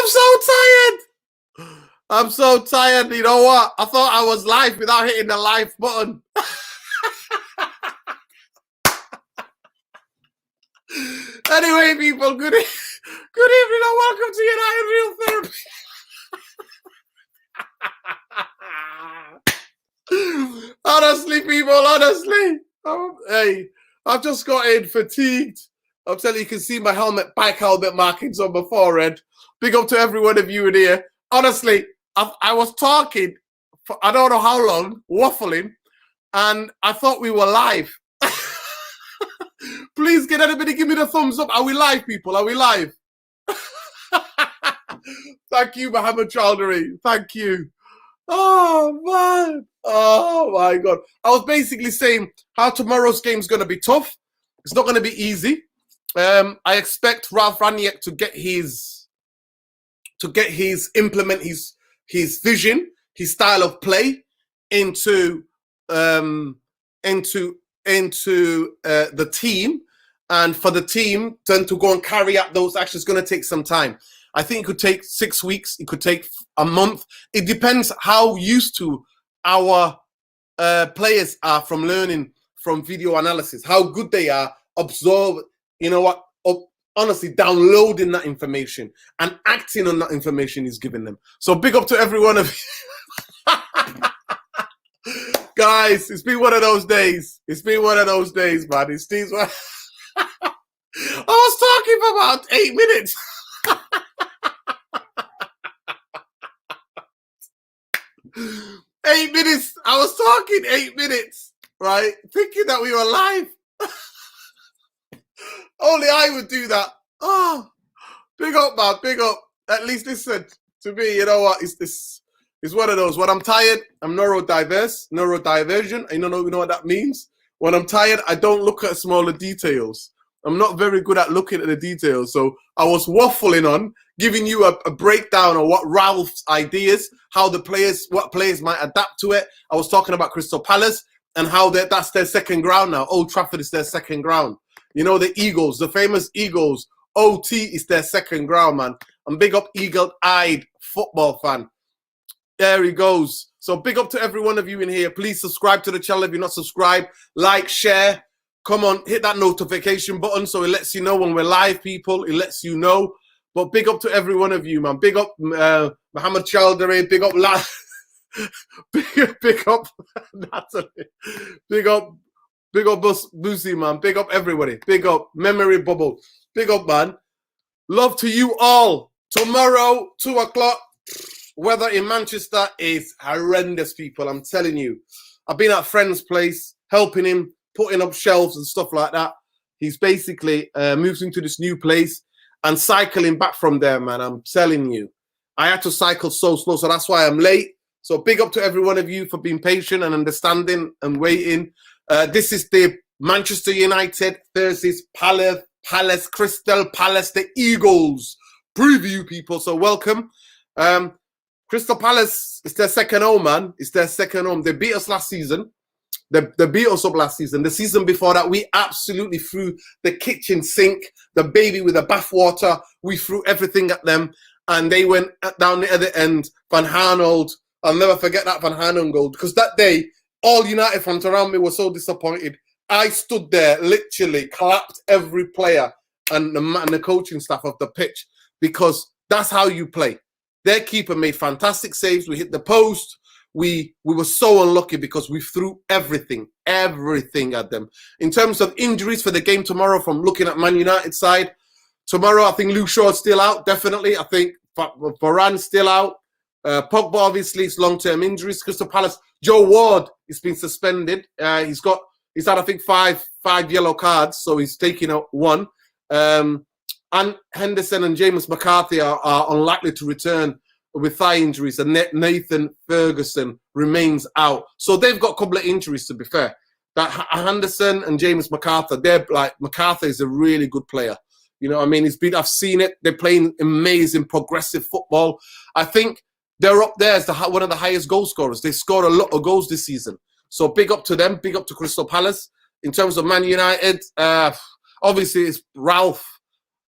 I'm so tired. I'm so tired. You know what? I thought I was live without hitting the live button. Anyway, people, good evening and welcome to United Real Therapy. Honestly, people, honestly. Hey, I've just got in fatigued. I'm telling you, you can see my bike helmet markings on my forehead. Big up to every one of you in here. Honestly, I was talking for I don't know how long, waffling, and I thought we were live. Please, can anybody give me the thumbs up? Are we live, people? Are we live? Thank you, Mohammed Chowdhury. Thank you. Oh, man. Oh, my God. I was basically saying how tomorrow's game is going to be tough. It's not going to be easy. I expect Ralph Ranieri to implement his vision, his style of play into the team, and for the team then to go and carry out those actions. It's going to take some time. I think it could take 6 weeks. It could take a month. It depends how used to our players are from learning from video analysis, how good they are absorb, honestly, downloading that information and acting on that information he's giving them. So big up to every one of you. Guys, it's been one of those days. It's been one of those days, man. I was talking for about 8 minutes. 8 minutes. I was talking 8 minutes, right? Thinking that we were live. Only I would do that. Oh, big up, man. Big up. At least listen to me. You know what? It's one of those. When I'm tired, I'm neurodivergent. You know what that means? When I'm tired, I don't look at smaller details. I'm not very good at looking at the details. So I was waffling on, giving you a breakdown of what Ralph's ideas, what players might adapt to it. I was talking about Crystal Palace and how that's their second ground now. Old Trafford is their second ground. You know, the Eagles, the famous Eagles, OT is their second ground, man. And big up eagle-eyed football fan. There he goes. So big up to every one of you in here. Please subscribe to the channel if you're not subscribed. Like, share. Come on, hit that notification button so it lets you know when we're live, people. It lets you know. But big up to every one of you, man. Big up Mohammed Chowdhury. Big up big up Natalie. Big up Boosie, man. Big up everybody. Big up Memory Bubble. Big up, man. Love to you all. Tomorrow, 2 o'clock. Weather in Manchester is horrendous, people. I'm telling you. I've been at a friend's place, helping him, putting up shelves and stuff like that. He's basically moved into this new place and cycling back from there, man. I'm telling you. I had to cycle so slow, so that's why I'm late. So big up to every one of you for being patient and understanding and waiting. This is the Manchester United versus Palace, Crystal Palace, the Eagles preview, people. So welcome. Crystal Palace is their second home, man. It's their second home. They beat us last season. They beat us up last season. The season before that, we absolutely threw the kitchen sink, the baby with the bathwater. We threw everything at them, and they went down the other end. Van Arnold, I'll never forget that Van Arnold goal, because that day, all United fans around me were so disappointed. I stood there, literally clapped every player and the coaching staff of the pitch, because that's how you play. Their keeper made fantastic saves. We hit the post. We were so unlucky because we threw everything at them. In terms of injuries for the game tomorrow, from looking at Man United side, tomorrow I think Luke Shaw's still out, definitely. I think Varane's still out. Pogba, obviously, it's long-term injuries. Crystal Palace, Joe Ward has been suspended. He's had, I think, five yellow cards, so he's taking out one. And Henderson and James McCarthy are unlikely to return with thigh injuries, and Nathan Ferguson remains out. So they've got a couple of injuries, to be fair. That Henderson and James McCarthy, McCarthy is a really good player. You know what I mean? I've seen it. They're playing amazing, progressive football. I think they're up there as one of the highest goal scorers. They scored a lot of goals this season. So big up to them. Big up to Crystal Palace. In terms of Man United, obviously it's Ralph.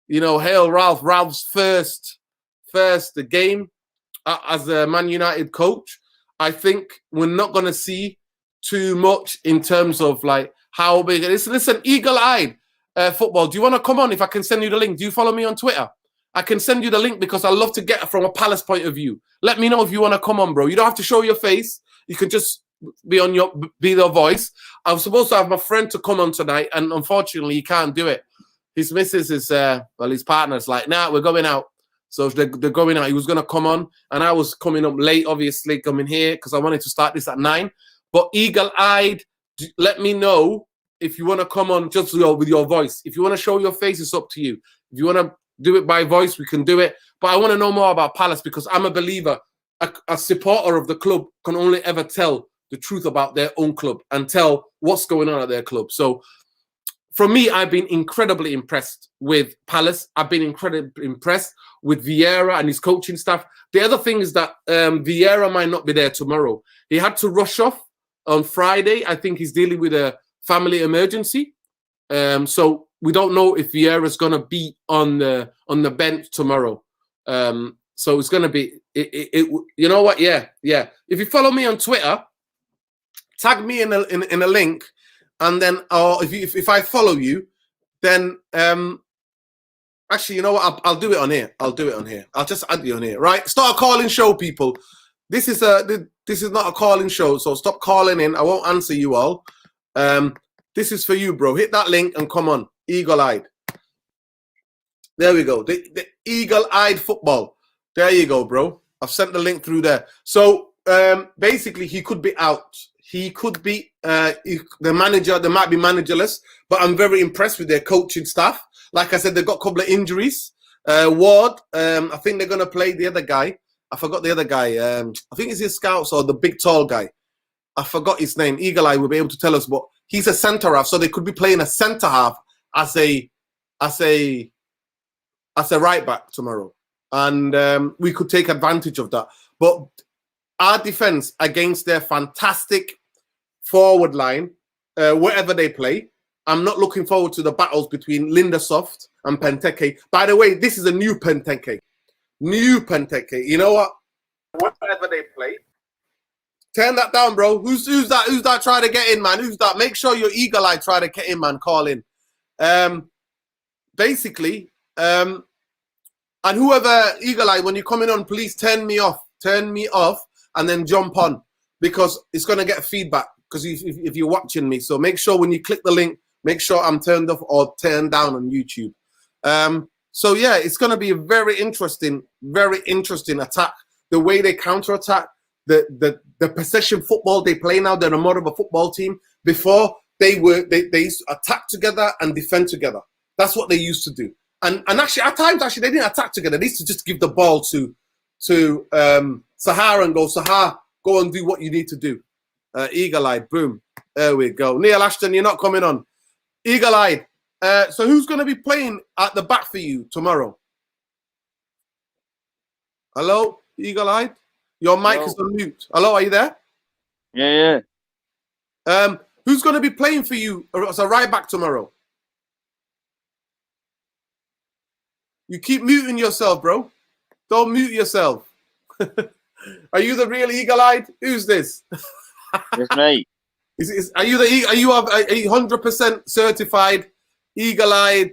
You know, hail Ralph. Ralph's first first game as a Man United coach, I think we're not going to see too much in terms of like how big it is. Listen, eagle-eyed football. Do you want to come on? If I can send you the link, do you follow me on Twitter? I can send you the link because I love to get it from a Palace point of view. Let me know if you want to come on, bro. You don't have to show your face. You can just be the voice. I was supposed to have my friend to come on tonight, and unfortunately, he can't do it. His missus is, his partner's like, nah, we're going out. So they're going out. He was going to come on, and I was coming up late, obviously, coming here because I wanted to start this at 9. But eagle-eyed, let me know if you want to come on just with your voice. If you want to show your face, it's up to you. If you want to do it by voice, we can do it. But I want to know more about Palace because I'm a believer. A supporter of the club can only ever tell the truth about their own club and tell what's going on at their club. So for me, I've been incredibly impressed with Palace. I've been incredibly impressed with Vieira and his coaching staff. The other thing is that Vieira might not be there tomorrow. He had to rush off on Friday. I think he's dealing with a family emergency. So we don't know if Vieira's going to be on the bench tomorrow. So it's going to be, you know what? Yeah. If you follow me on Twitter, tag me in a link, and then if I follow you, then actually, you know what? I'll do it on here. I'll just add you on here, right? Start a calling show, people. This is not a calling show, so stop calling in. I won't answer you all. This is for you, bro. Hit that link and come on. Eagle-eyed. There we go. The eagle-eyed football. There you go, bro. I've sent the link through there. So basically, he could be out. He could be the manager. They might be managerless, but I'm very impressed with their coaching staff. Like I said, they've got a couple of injuries. Ward, I think they're going to play the other guy. I forgot the other guy. I think it's his scouts or the big tall guy. I forgot his name. Eagle Eye will be able to tell us, but he's a centre half, so they could be playing a centre half as a right back tomorrow, and we could take advantage of that. But our defense against their fantastic forward line, wherever they play, I'm not looking forward to the battles between Lindesoft and Benteke. By the way, this is a new Benteke. New Benteke. You know what? Wherever they play, turn that down, bro. Who's that? Who's that trying to get in, man? Who's that? Make sure your eagle eye try to get in, man. Call in. Basically, and whoever eagle eye, when you're coming on, please turn me off, and then jump on because it's gonna get feedback. Because if you're watching me, so make sure when you click the link, make sure I'm turned off or turned down on YouTube. So yeah, it's gonna be a very interesting attack. The way they counter-attack, the possession football they play now, they're more of a football team. Before they used to attack together and defend together. That's what they used to do. And actually at times they didn't attack together. They used to just give the ball to Sahar and go, Sahar, go and do what you need to do. Eagle-eyed, boom. There we go. Neil Ashton, you're not coming on. Eagle-eyed. So who's going to be playing at the back for you tomorrow? Hello, Eagle-eyed? Your mic is on mute. Hello, are you there? Yeah. Who's going to be playing for you as a right back tomorrow? You keep muting yourself, bro. Don't mute yourself. Are you the real eagle-eyed? Who's this? It's me. Are you 100% certified eagle-eyed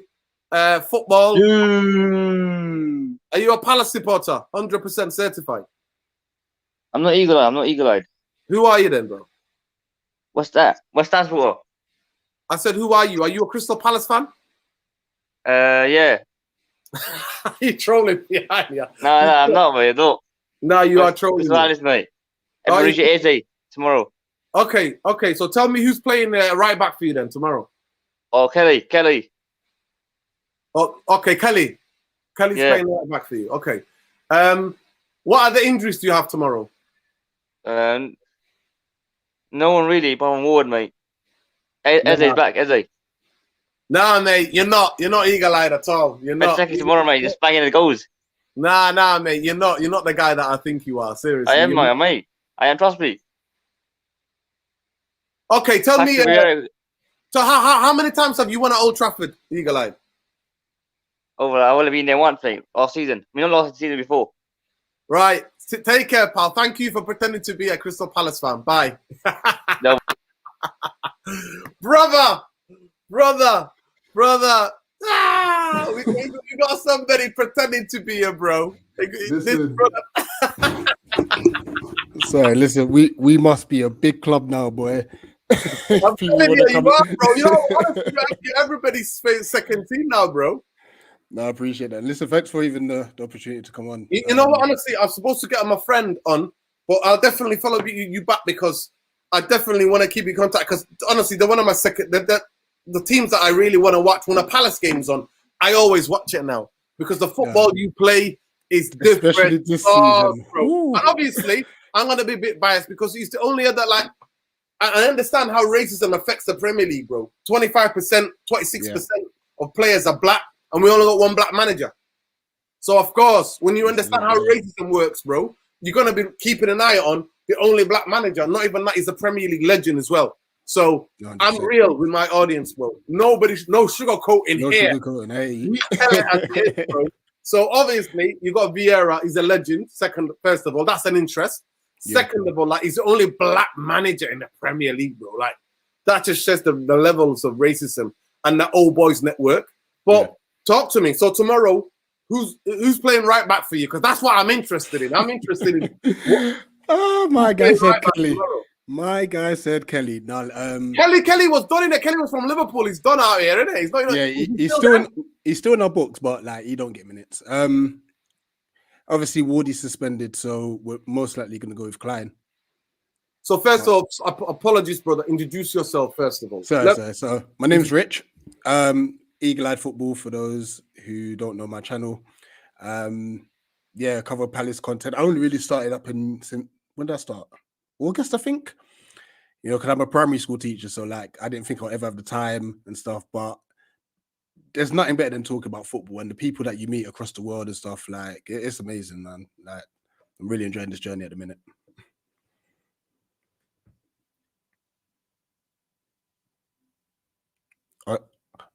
football? Are you a Palace supporter? 100% certified. I'm not eagle-eyed. Who are you then, bro? What's that? What's that for? I said, who are you? Are you a Crystal Palace fan? Yeah. You trolling me, aren't you? No, I'm not, mate. No. No, you are trolling me. Honest, mate. Everybody's easy tomorrow. Okay. So tell me who's playing right back for you then tomorrow. Oh, Kelly. Oh, okay, Kelly. Kelly's playing right back for you. Okay. What other injuries do you have tomorrow? No one really, but I'm Ward, mate. Eze's back, Eze. Nah, mate, you're not eagle-eyed at all. You're not. It's tomorrow, mate. Just banging the goals. Nah, mate. You're not the guy that I think you are. Seriously. I am, mate. I am. Trust me. Okay, tell me. So how many times have you won at Old Trafford, eagle-eyed? over. I will have been there once, mate, last season. I mean, not last season before. Right. Take care, pal. Thank you for pretending to be a Crystal Palace fan. Bye. No. brother. Ah, we got somebody pretending to be a bro. Listen. Brother. Sorry, listen, we must be a big club now, boy. I'm telling you are, bro. You know, honestly, you're everybody's second team now, bro. No, I appreciate that. Listen, thanks for even the opportunity to come on. You know what? Honestly, I'm supposed to get my friend on, but I'll definitely follow you back because I definitely want to keep in contact. Because honestly, they're one of my the teams that I really want to watch. When a Palace game's on, I always watch it now because the football you play is different. Especially this season. Bro. And obviously, I'm gonna be a bit biased because he's the only other like. I understand how racism affects the Premier League, bro. 25%, 26% of players are black, and we only got one black manager. So, of course, when you understand how racism works, bro, you're going to be keeping an eye on the only black manager. Not even that, he's a Premier League legend as well. So, 100%. I'm real with my audience, bro. No sugarcoating here. Sugarcoating, hey. We tell it as it is, bro. So, obviously, you got Vieira. He's a legend. First of all, that's an interest. Second of all, like he's the only black manager in the Premier League, bro. Like that just shows the levels of racism and the old boys network. But talk to me. So tomorrow, who's playing right back for you? Because that's what I'm interested in. I'm interested in. My guy said Kelly. My guy said Kelly. Now, Kelly was done in it. Kelly was from Liverpool. He's done out here, isn't he? He's not. He's still in our books, but like he don't get minutes. Obviously, Wardy's suspended, so we're most likely going to go with Klein. So first off, apologies, brother. Introduce yourself first of all. So my name's Rich. Eagle-eyed football for those who don't know my channel. Cover Palace content. I only really started up since when did I start? August, I think. You know, because I'm a primary school teacher, so like I didn't think I'll ever have the time and stuff, but there's nothing better than talking about football and the people that you meet across the world and stuff. Like it's amazing, man. Like I'm really enjoying this journey at the minute.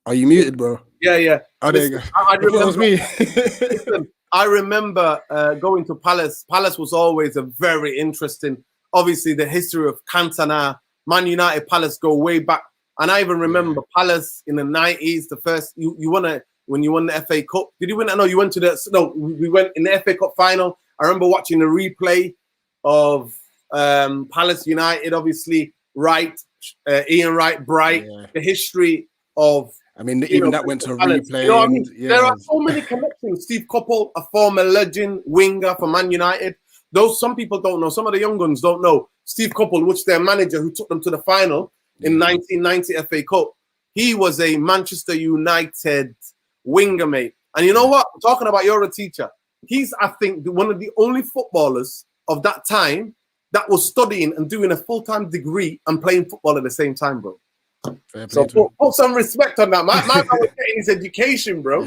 Are you muted, bro? Yeah. Oh, there you go. I remember, it was me. Listen, I remember going to Palace. Palace was always a very interesting. Obviously, the history of Cantona, Man United, Palace go way back. And I even remember Palace in the 90s, the first, when you won the FA Cup. Did you win? No, you went to we went in the FA Cup final. I remember watching the replay of Palace United, obviously, Ian Wright, Bright, the history of. I mean, even that went to replay. You know what I mean? There are so many connections. Steve Coppell, a former legend winger for Man United. Some people don't know. Some of the young ones don't know. Steve Coppell, which their manager who took them to the final in 1990 FA Cup, he was a Manchester United winger, mate. And you know what? Talking about you're a teacher. He's, I think, one of the only footballers of that time that was studying and doing a full-time degree and playing football at the same time, bro. So put some respect on that. My guy was getting his education, bro.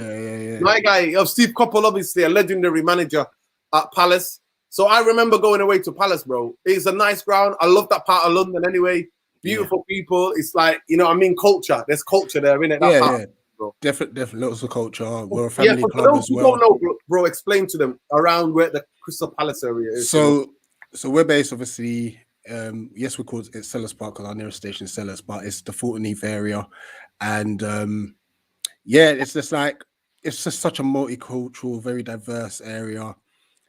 My guy, Steve Coppell, obviously a legendary manager at Palace. So I remember going away to Palace, bro. It's a nice ground. I love that part of London anyway. Beautiful people. It's like, you know, I mean, culture. There's culture there, isn't it? Definitely lots of culture. We're a family club for those as who well. Don't know, bro, explain to them around where the Crystal Palace area is. So we're based, obviously, yes, we call it Sellers Park because our nearest station is Sellers, but it's the Fulton Heath area. And it's just like, it's just such a multicultural, very diverse area.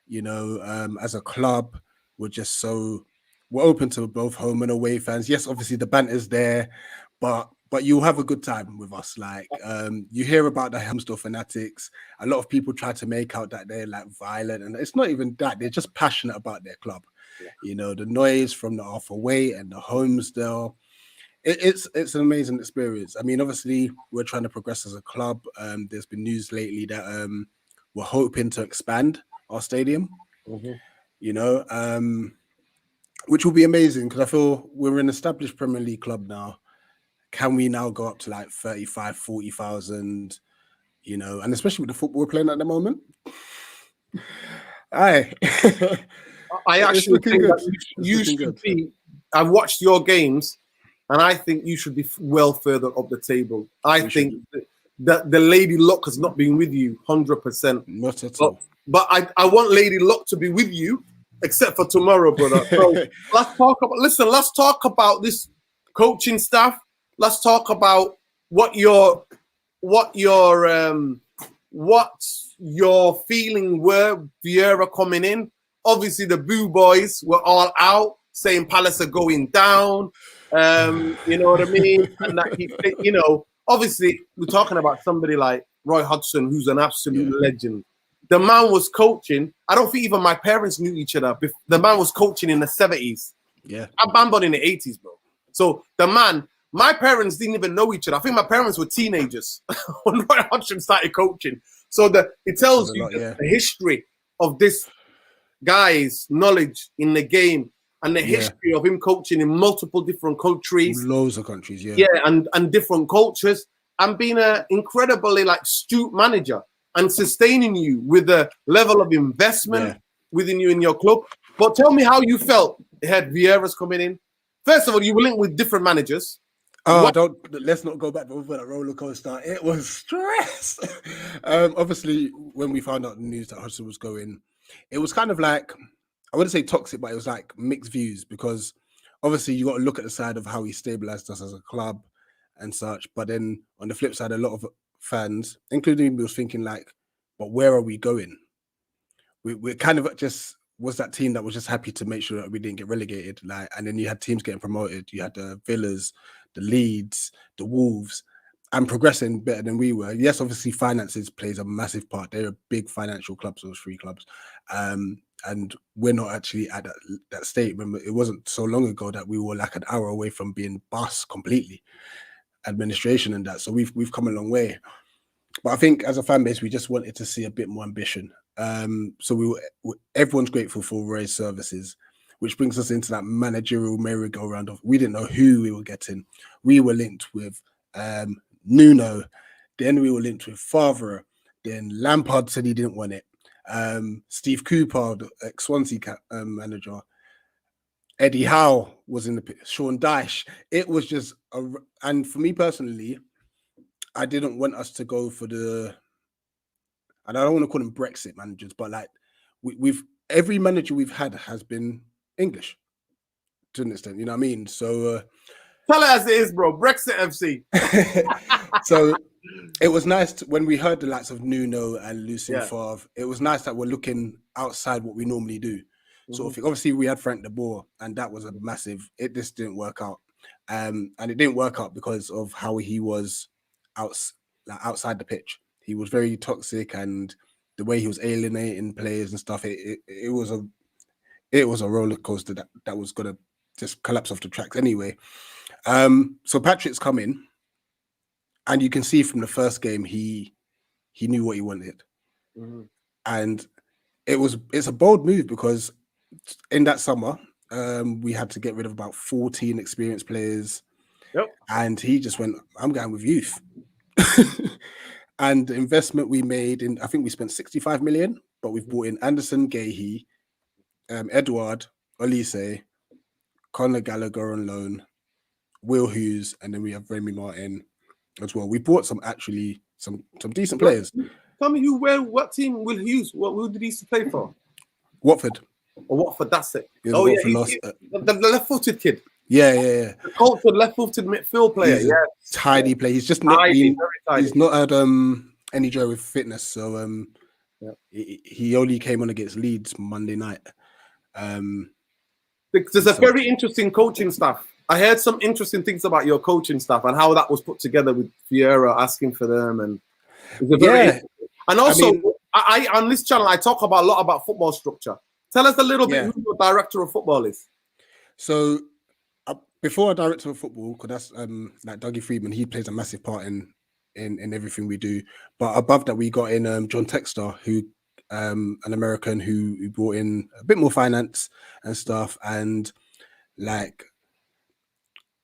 You know, as a club, we're open to both home and away fans. Yes, obviously the banter's there, but you'll have a good time with us. Like, you hear about the Helmsdale fanatics. A lot of people try to make out that they're like violent, and it's not even that. They're just passionate about their club. You know, the noise from the Arthur Way and the Helmsdale. It's an amazing experience. I mean, obviously, we're trying to progress as a club. There's been news lately that we're hoping to expand our stadium, you know, which will be amazing because I feel we're an established Premier League club now. Can we now go up to like 35, 40,000, you know, and especially with the football we're playing at the moment? I actually think that you should be. I've watched your games, and I think you should be well further up the table. I think that the lady luck has not been with you 100%. Not at But, all. but I want Lady Luck to be with you, except for tomorrow, brother. So let's talk about this coaching staff. Let's talk about what your feeling were Vieira coming in. Obviously, the Boo Boys were all out saying Palace are going down. You know what I mean? And that obviously we're talking about somebody like Roy Hodgson, who's an absolute legend. The man was coaching. I don't think even my parents knew each other. The man was coaching in the 70s. Yeah. I'm born in the 80s, bro. So my parents didn't even know each other. I think my parents were teenagers when Roy Hodgson started coaching. So it tells you the history of this guy's knowledge in the game and the history of him coaching in multiple different countries. Loads of countries, and different cultures, and being an incredibly astute manager and sustaining you with a level of investment within you in your club. But tell me how you felt had Vieira's coming in. First of all, you were linked with different managers. Let's not go back over that roller coaster. It was stress. Obviously, when we found out the news that Hodgson was going, it was kind of like, I wouldn't say toxic, but it was like mixed views, because obviously you got to look at the side of how he stabilized us as a club and such. But then on the flip side, a lot of fans, including me, was thinking like, but where are we going? We kind of just was that team that was just happy to make sure that we didn't get relegated. And then you had teams getting promoted. You had the Villas, the Leeds, the Wolves, and progressing better than we were. Yes, obviously finances plays a massive part. They're a big financial clubs, those three clubs. And we're not actually at that state. Remember, it wasn't so long ago that we were like an hour away from being bust completely, administration and that. So we've come a long way. But I think as a fan base, we just wanted to see a bit more ambition. So everyone's grateful for Roy's services, which brings us into that managerial merry-go-round of we didn't know who we were getting. We were linked with Nuno, then we were linked with Favre, then Lampard said he didn't want it. Steve Cooper, the ex-Swansea manager, Eddie Howe was in the pit, Sean Dyche. It was just, and for me personally, I didn't want us to go for and I don't want to call them Brexit managers, but like we've every manager we've had has been English to an extent, you know what I mean? So tell it as it is, bro. Brexit FC. So it was nice when we heard the likes of Nuno and Lucien Favre. It was nice that we're looking outside what we normally do. Sort of thing. Obviously, we had Frank de Boer, and that was a massive. It just didn't work out, and it didn't work out because of how he was outside the pitch. He was very toxic, and the way he was alienating players and stuff. It was a roller coaster that was gonna just collapse off the tracks anyway. So Patrick's come in, and you can see from the first game he knew what he wanted, and it's a bold move because in that summer we had to get rid of about 14 experienced players, and he just went, I'm going with youth. And the investment we made in, I think we spent 65 million, but we've brought in Anderson Gahey, Edouard, Olise, Conor Gallagher on loan, Will Hughes, and then we have Remy Martin as well. We brought some decent players. Tell me what team Will Hughes? Who did he used to play for? Watford. Or Watford, that's it. The left-footed kid. Yeah. The cultured left-footed midfield player. He's a tiny player. He's just not he's not had any joy with fitness. So he only came on against Leeds Monday night. There's a very interesting coaching staff. I heard some interesting things about your coaching staff and how that was put together with Vieira asking for them, and and also I on this channel I talk about a lot about football structure. Tell us a little bit who your director of football is. So before a director of football, because that's like Dougie Freedman, he plays a massive part in everything we do. But above that, we got in John Textor, who an American who brought in a bit more finance and stuff, and like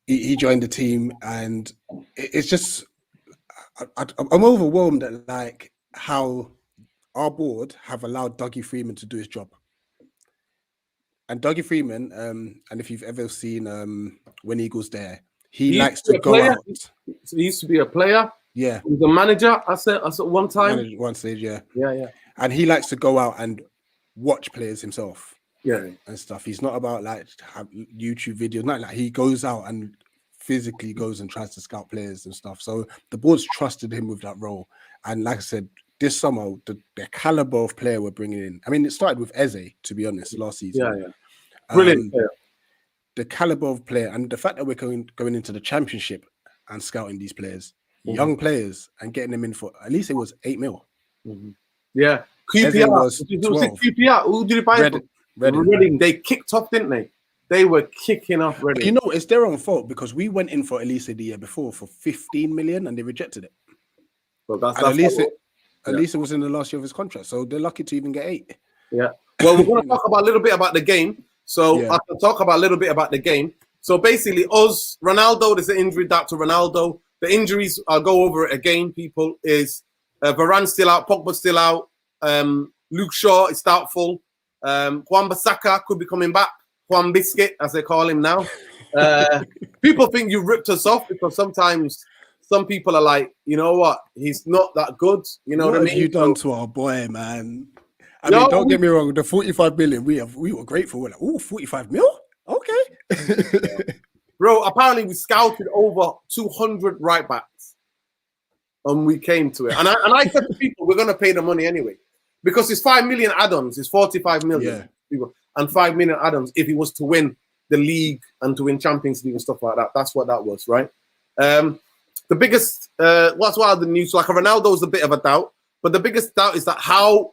he joined the team, and it's just I'm overwhelmed at like how our board have allowed Dougie Freedman to do his job. And Dougie Freeman, and if you've ever seen When Eagles Dare, he likes to go out. So he used to be a player. Yeah, He was a manager. I said one time. managed one stage. Yeah, Yeah. and he likes to go out and watch players himself. Yeah. And stuff. He's not about like have YouTube videos, not like he goes out and physically goes and tries to scout players and stuff. So the board's trusted him with that role. And like I said, this summer, the caliber of player we're bringing in. I mean, it started with Eze, to be honest, last season. Yeah. Brilliant. The caliber of player and the fact that we're going into the championship and scouting these players, Mhm. young players, and getting them in for at least it was 8 mil. Mm-hmm. Yeah. Eze QPR was 12. QPR. Who did you buy from? Reading. They kicked off, didn't they? They were kicking off Reading. You know, it's their own fault because we went in for Elisa the year before for 15 million and they rejected it. Well, that's Elisa was in the last year of his contract, so they're lucky to even get 8. Yeah. Well, we're going to talk about a little bit about the game. So I can talk about a little bit about the game. So basically, Ronaldo, there's an injury down to Ronaldo. The injuries, I'll go over it again, people, is Varane's still out, Pogba's still out, Luke Shaw is doubtful, Wan-Bissaka could be coming back, Juan Biscuit, as they call him now. People think you ripped us off because sometimes some people are like, you know what, he's not that good. You know what I mean? What have you done to our boy, man? I mean, don't get me wrong, the 45 million, we were grateful. We're like, oh, 45 mil? Okay. Bro, apparently we scouted over 200 right backs and we came to it. And I said to people, we're going to pay the money anyway because it's 5 million add-ons. It's 45 million people, and 5 million add-ons if he was to win the league and to win Champions League and stuff like that. That's what that was, right? The biggest, what's one of the news? Like Ronaldo is a bit of a doubt, but the biggest doubt is that how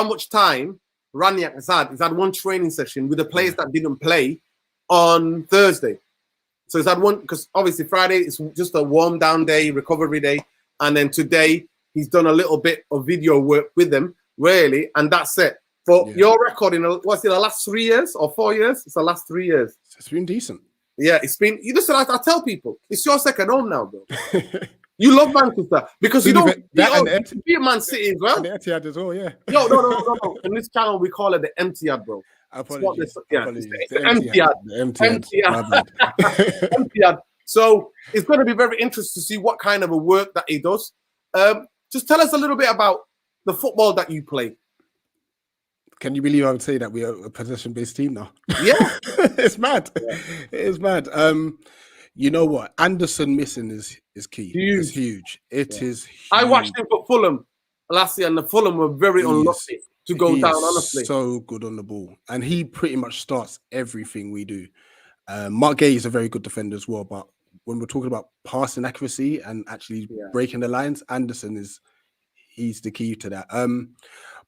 much time Ranić has had. He's had one training session with the players that didn't play on Thursday. So he's had one, because obviously Friday is just a warm down day, recovery day. And then today he's done a little bit of video work with them, really. And that's it. For your record, the last 3 years or 4 years? It's the last 3 years. It's been decent. Yeah, it's been, I tell people, it's your second home now, bro. You love Manchester because you don't beat Man City as well. And the Etihad as well, yeah. No. In this channel, we call it the Etihad, bro. Apologies. It's the Etihad. So it's going to be very interesting to see what kind of a work that he does. Just tell us a little bit about the football that you play. Can you believe I would say that we are a possession-based team now? Yeah. It's mad. Yeah. It is mad. You know what? Anderson missing is key. It's huge. It is huge. I watched him for Fulham last year, and the Fulham were very unlucky to go down, honestly. So good on the ball. And he pretty much starts everything we do. Mark Gay is a very good defender as well, but when we're talking about passing accuracy and actually breaking the lines, Anderson he's the key to that.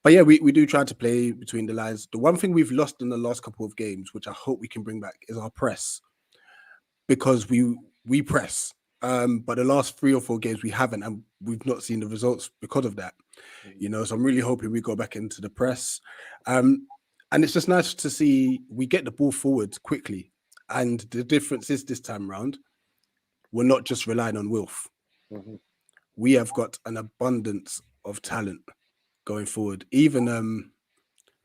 But yeah, we do try to play between the lines. The one thing we've lost in the last couple of games, which I hope we can bring back, is our press. Because we press. But the last 3 or 4 games we haven't, and we've not seen the results because of that. You know, so I'm really hoping we go back into the press. And it's just nice to see we get the ball forward quickly. And the difference is this time round, we're not just relying on Wilf. Mm-hmm. We have got an abundance of talent going forward. Even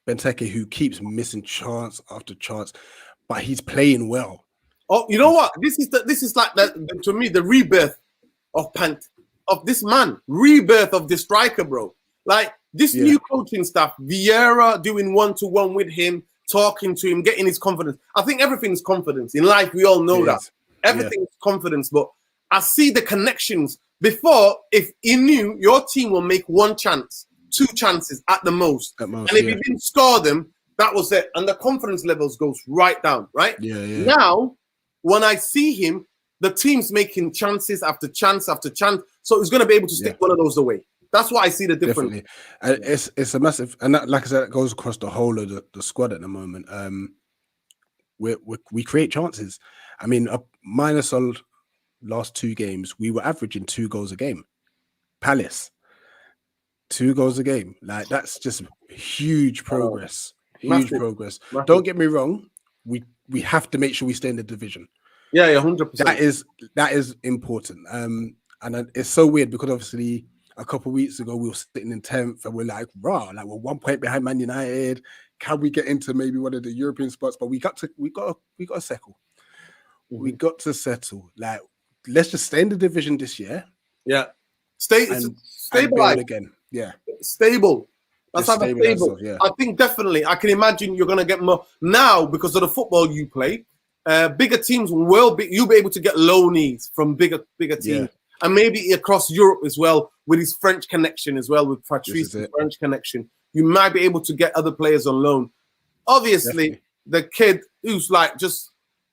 Benteke, who keeps missing chance after chance, but he's playing well. Oh, you know what? This is like to me the rebirth of this man, rebirth of the striker, bro. Like this new coaching staff, Vieira doing 1-to-1 with him, talking to him, getting his confidence. I think everything's confidence in life. We all know that everything's confidence, but I see the connections. Before, if he knew your team will make 1 chance, 2 chances at the most, and if he didn't score them, that was it, and the confidence levels goes right down. Right? Now, when I see him, the team's making chances after chance after chance. So he's going to be able to stick one of those away. That's what I see the difference. Definitely. It's a massive, and that, like I said, it goes across the whole of the squad at the moment. We create chances. I mean, minus our last 2 games, we were averaging 2 goals a game. Palace, 2 goals a game. Like that's just huge progress. Huge progress. Massive. Don't get me wrong. We have to make sure we stay in the division. Yeah, 100%. That is important. And it's so weird because obviously a couple of weeks ago we were sitting in 10th and we're like, we're 1 point behind Man United. Can we get into maybe one of the European spots? But we got to settle. Mm-hmm. We got to settle. Like, let's just stay in the division this year. Yeah. and stabilize build again. Yeah, stable. That's just how stabilize stable. yourself, yeah. I think definitely. I can imagine you're going to get more now because of the football you play. Bigger teams will be. You'll be able to get loanees from bigger teams, Yeah. and maybe across Europe as well with his French connection as well with Patrice's French connection. You might be able to get other players on loan. Obviously, Definitely. the kid who's like just.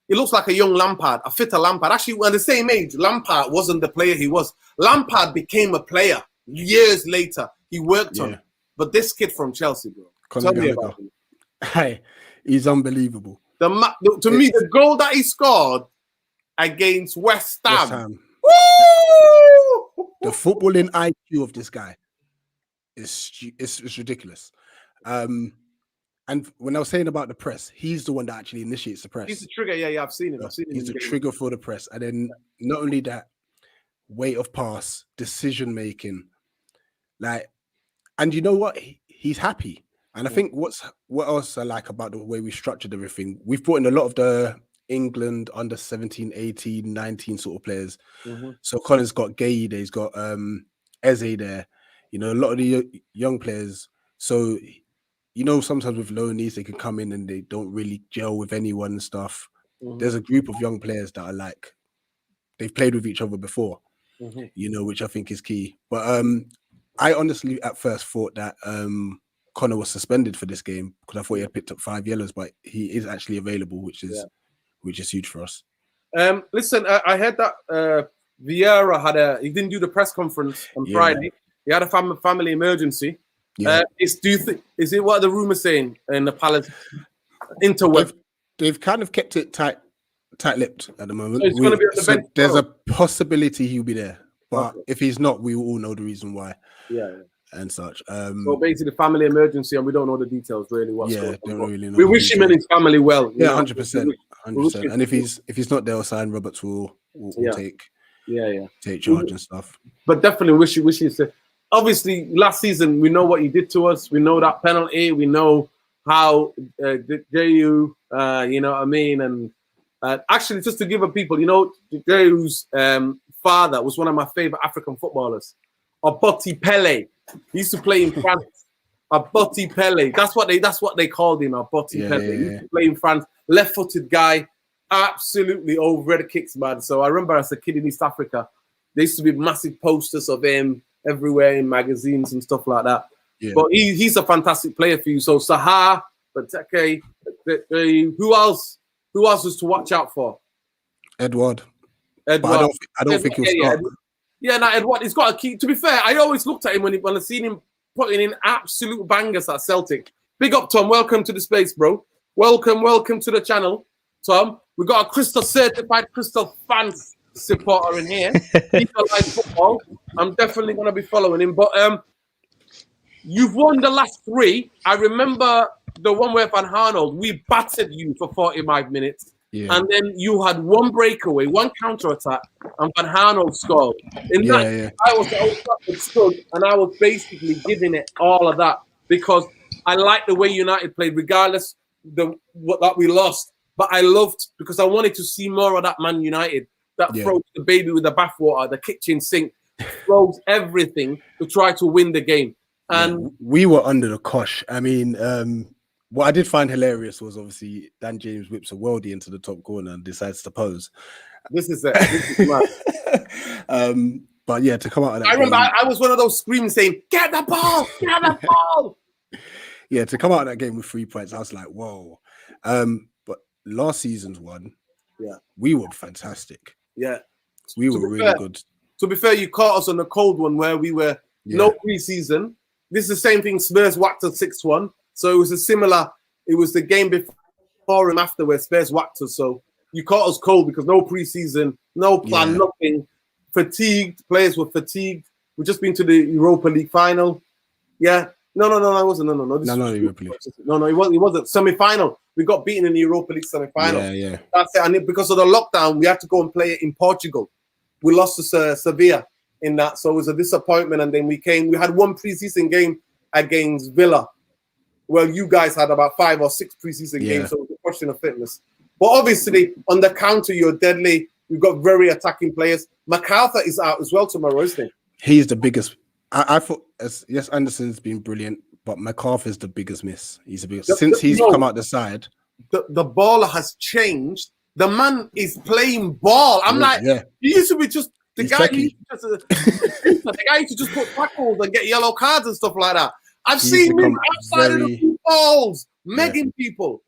He looks like a young Lampard, a fitter Lampard. Actually, we're the same age. Lampard wasn't the player he was. Lampard became a player years later. He worked on it. But this kid from Chelsea, bro. Tell me about him. Hey, he's unbelievable. To me, the goal that he scored against West Ham. Woo! The footballing IQ of this guy is ridiculous. And when I was saying about the press, he's the one that actually initiates the press. He's the trigger. Yeah, I've seen him. He's the trigger for the press. And then not only that, weight of pass, decision making, and you know what? He's happy. And I think what else I like about the way we structured everything, we've brought in a lot of the England under 17, 18, 19 sort of players. Mm-hmm. So Colin's got Gay there, he's got Eze there, a lot of the young players. So sometimes with loanees, they can come in and they don't really gel with anyone and stuff. Mm-hmm. There's a group of young players that are they've played with each other before, which I think is key. But I honestly at first thought that Connor was suspended for this game because I thought he had picked up 5 yellows, but he is actually available, which is huge for us. Listen, I heard that Vieira he didn't do the press conference on Friday. He had a family emergency. Yeah. Is it what the rumors saying in the Palace interweb? They've kind of kept it tight-lipped at the moment. So it's going to be on the bench. There's a possibility he'll be there, but if he's not, we all know the reason why. Yeah. And such. So basically, family emergency, and we don't know the details really. Don't really know. We wish him and his family well. Yeah, 100%. And if he's not there, or sign Roberts will take charge and stuff. But definitely wish you said. Obviously, last season we know what he did to us. We know that penalty. We know how Jehu, you know what I mean. And actually, just to give people, Jehu's father was one of my favorite African footballers, Aboti Pele. He used to play in France. Aboti Pele. That's what they called him. Aboti Pele. He used to play in France. Left-footed guy, absolutely over the kicks, man. So I remember as a kid in East Africa, there used to be massive posters of him everywhere in magazines and stuff like that. Yeah. But he's a fantastic player for you. So Sahar, Benteke, who else is to watch out for? Edward. But I don't think he'll start. Edward, he's got a key. To be fair, I always looked at him when I seen him putting in absolute bangers at Celtic. Big up, Tom. Welcome to the space, bro. Welcome to the channel, Tom. We got a certified Crystal fans supporter in here. He's like football. I'm definitely going to be following him. But you've won the last 3. I remember the one where Van Arnold, we battered you for 45 minutes. Yeah. And then you had one breakaway, one counter attack, and Van Arnold scored. I was stood, and I was basically giving it all of that because I like the way United played, regardless that we lost. But I loved because I wanted to see more of that Man United that throws the baby with the bathwater, the kitchen sink, throws everything to try to win the game. And we were under the cosh. I mean, what I did find hilarious was obviously Dan James whips a worldie into the top corner and decides to pose. This is mad. But yeah, to come out of that I remember I was one of those screaming saying, get the ball, get the ball. Yeah, to come out of that game with 3 points, I was like, whoa. But last season's one, we were fantastic. Yeah. We were really good. To be fair, you caught us on the cold one where we were no preseason. This is the same thing Spurs whacked us 6-1. So it was it was the game before and after where Spurs whacked us. So you caught us cold because no preseason, no plan, nothing. Fatigued. Players were fatigued. We've just been to the Europa League final. Yeah. No, it wasn't. No, Europa League. No, it wasn't. Semi-final. We got beaten in the Europa League semi-final. Yeah. That's it. And because of the lockdown, we had to go and play it in Portugal. We lost to Sevilla in that. So it was a disappointment. And then we had one preseason game against Villa. Well, you guys had about 5 or 6 preseason games, so it was a question of fitness. But obviously, on the counter, you're deadly. You've got very attacking players. MacArthur is out as well tomorrow, isn't he? He's the biggest. I thought, yes, Anderson's been brilliant, but McCarthy's the biggest miss. He's the biggest since he's come out the side. The baller has changed. The man is playing ball. I'm like, he used to be just the guy. The guy used to just put tackles and get yellow cards and stuff like that. I've seen him outside of the balls, megging people.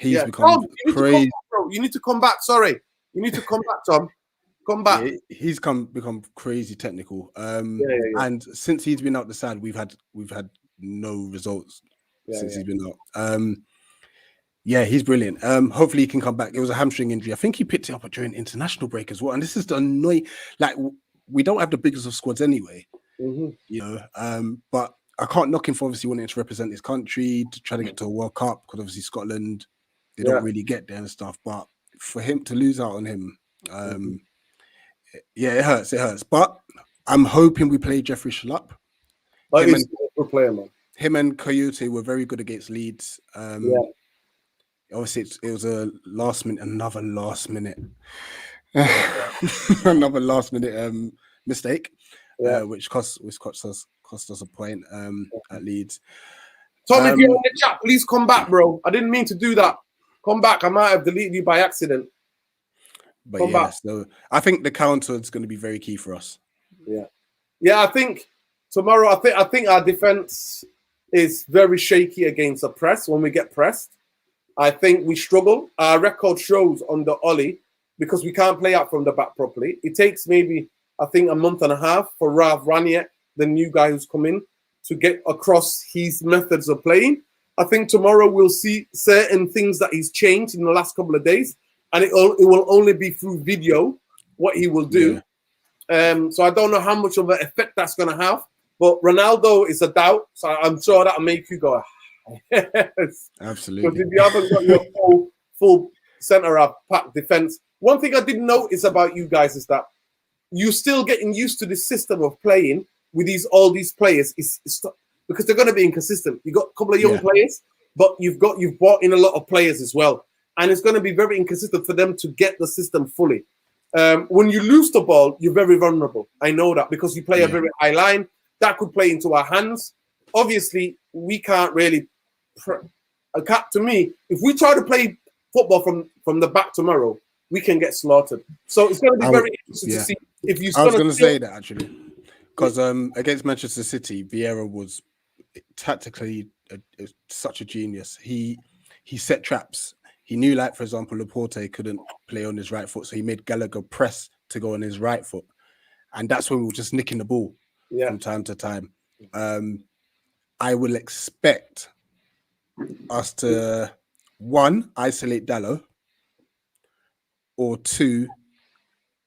He's become crazy. Bro. You need to come back. Sorry, you need to come back, Tom. Come back. Yeah, he's become crazy technical. And since he's been out the side, we've had no results since he's been out. He's brilliant. Hopefully he can come back. It was a hamstring injury. I think he picked it up during international break as well. And this is the annoying. Like, we don't have the biggest of squads anyway, you know. But I can't knock him for obviously wanting to represent his country, to try to get to a World Cup, because obviously Scotland, they don't really get there and stuff. But for him to lose out on him, it hurts. It hurts. But I'm hoping we play Jeffrey Schlupp. He's a good player, man. Him and Coyote were very good against Leeds. Obviously, it was another last minute mistake, which cost us a point at Leeds. Tom, if you're in the chat, please come back, bro. I didn't mean to do that. Come back. I might have deleted you by accident. But come back. So I think the counter is going to be very key for us. Yeah. I think tomorrow. I think our defense is very shaky against the press when we get pressed. I think we struggle. Our record shows on the Ollie because we can't play out from the back properly. It takes maybe, I think, a month and a half for Rav Ranier, the new guy who's come in, to get across his methods of playing. I think tomorrow we'll see certain things that he's changed in the last couple of days, and it will only be through video what he will do. So I don't know how much of an effect that's going to have, but Ronaldo is a doubt, so I'm sure that'll make you go, yes. Absolutely. Because if you haven't got your full centre of pack defense, one thing I did notice about you guys is that you're still getting used to the system of playing with all these players. It's because they're going to be inconsistent. You got a couple of young players, but you've brought in a lot of players as well, and it's going to be very inconsistent for them to get the system fully. When you lose the ball, you're very vulnerable. I know that because you play a very high line that could play into our hands. Obviously, we can't really. To me, if we try to play football from the back tomorrow, we can get slaughtered. So it's going to be very interesting to see if you. I was going to say that actually, because against Manchester City, Vieira was tactically such a genius. He set traps. He knew, like for example, Laporte couldn't play on his right foot, so he made Gallagher press to go on his right foot, and that's when we were just nicking the ball from time to time. I will expect us to, one, isolate Dallo, or two,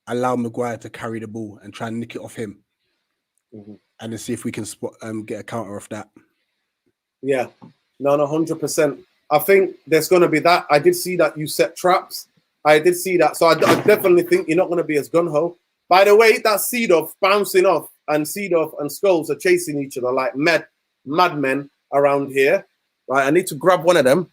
allow Maguire to carry the ball and try and nick it off him, and then see if we can get a counter off that. Yeah, no, 100%. I think there's going to be that. I did see that you set traps. I did see that. So I definitely think you're not going to be as gun-ho. By the way, that Seedorf bouncing off, and Seedorf and Scholes are chasing each other like madmen around here. Right, I need to grab one of them.